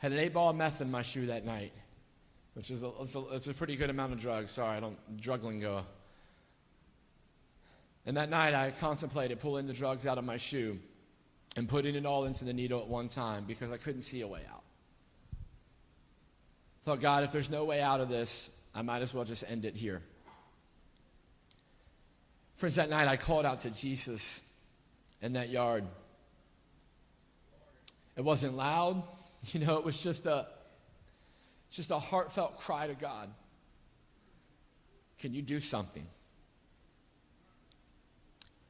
Had an 8-ball of meth in my shoe that night, which is it's a pretty good amount of drugs. Sorry, I don't drug lingo. And that night I contemplated pulling the drugs out of my shoe and putting it all into the needle at one time because I couldn't see a way out. I thought, God, if there's no way out of this, I might as well just end it here. Friends, that night I called out to Jesus in that yard. It wasn't loud. It was just a heartfelt cry to God. Can you do something?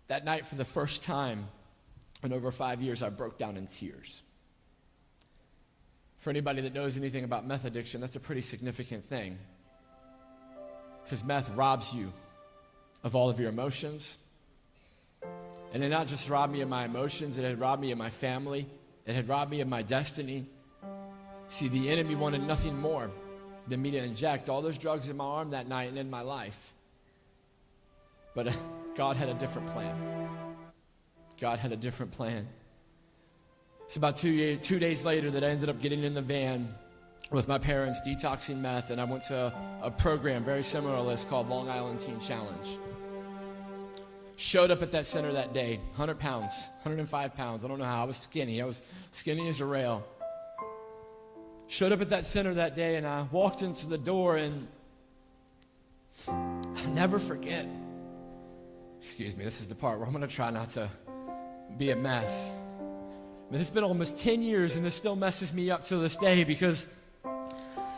That night, for the first time in over 5 years, I broke down in tears. For anybody that knows anything about meth addiction, that's a pretty significant thing. Because meth robs you of all of your emotions. And it not just robbed me of my emotions, it had robbed me of my family. It had robbed me of my destiny. See, the enemy wanted nothing more than me to inject all those drugs in my arm that night and in my life. But God had a different plan. God had a different plan. It's about 2 days later that I ended up getting in the van with my parents, detoxing meth, and I went to a program very similar to this called Long Island Teen Challenge. Showed up at that center that day, 100 pounds, 105 pounds. I don't know how. I was skinny. I was skinny as a rail. Showed up at that center that day, and I walked into the door, and I'll never forget. Excuse me, this is the part where I'm going to try not to be a mess. But it's been almost 10 years, and this still messes me up to this day because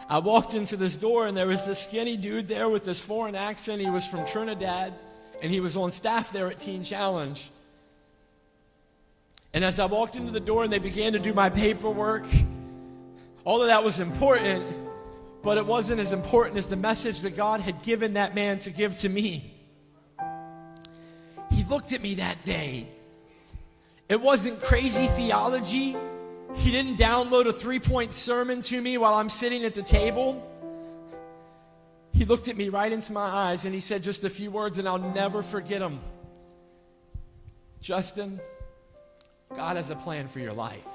I walked into this door, and there was this skinny dude there with this foreign accent. He was from Trinidad, and he was on staff there at Teen Challenge. And as I walked into the door and they began to do my paperwork, all of that was important, but it wasn't as important as the message that God had given that man to give to me. He looked at me that day. It wasn't crazy theology. He didn't download a 3-point sermon to me while I'm sitting at the table. He looked at me right into my eyes and he said just a few words, and I'll never forget them. Justin, God has a plan for your life.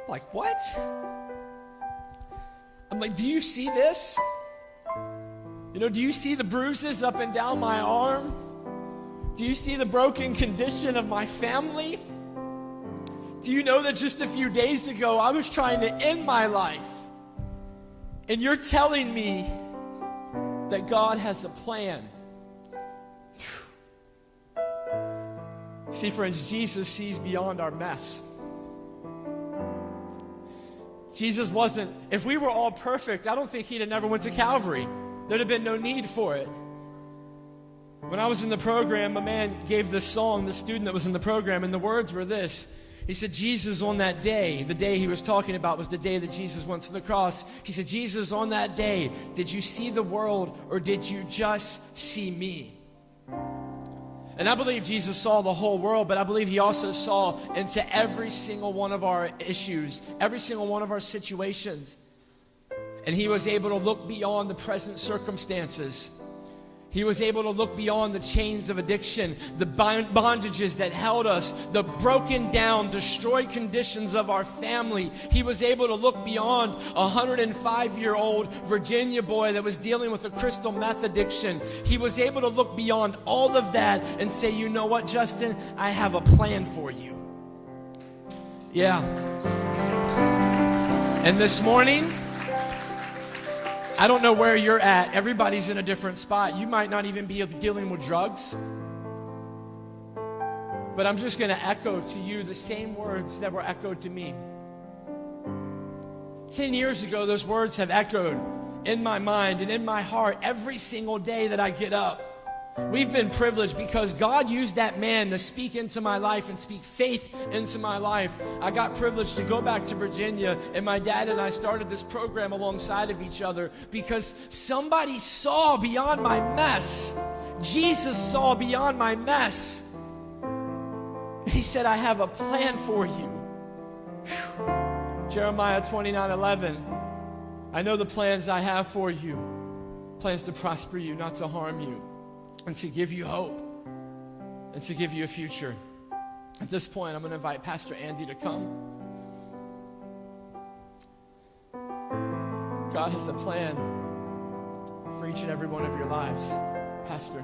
Like, what? I'm like, do you see this? Do you see the bruises up and down my arm? Do you see the broken condition of my family? Do you know that just a few days ago I was trying to end my life? And you're telling me that God has a plan. See, friends, Jesus sees beyond our mess. Jesus wasn't, if we were all perfect, I don't think he'd have never went to Calvary. There'd have been no need for it. When I was in the program, a man gave this song, the student that was in the program, and the words were this. He said, Jesus on that day, the day he was talking about was the day that Jesus went to the cross. He said, Jesus, on that day, did you see the world or did you just see me? And I believe Jesus saw the whole world, but I believe he also saw into every single one of our issues, every single one of our situations. And he was able to look beyond the present circumstances. He was able to look beyond the chains of addiction, the bondages that held us, the broken down, destroyed conditions of our family. He was able to look beyond a 105-year-old Virginia boy that was dealing with a crystal meth addiction. He was able to look beyond all of that and say, you know what, Justin? I have a plan for you. Yeah. And this morning, I don't know where you're at. Everybody's in a different spot. You might not even be dealing with drugs. But I'm just going to echo to you the same words that were echoed to me. 10 years ago, those words have echoed in my mind and in my heart every single day that I get up. We've been privileged because God used that man to speak into my life and speak faith into my life. I got privileged to go back to Virginia, and my dad and I started this program alongside of each other because somebody saw beyond my mess. Jesus saw beyond my mess. He said, I have a plan for you. Whew. Jeremiah 29:11. I know the plans I have for you. Plans to prosper you, not to harm you. And to give you hope, and to give you a future. At this point, I'm going to invite Pastor Andy to come. God has a plan for each and every one of your lives. Pastor.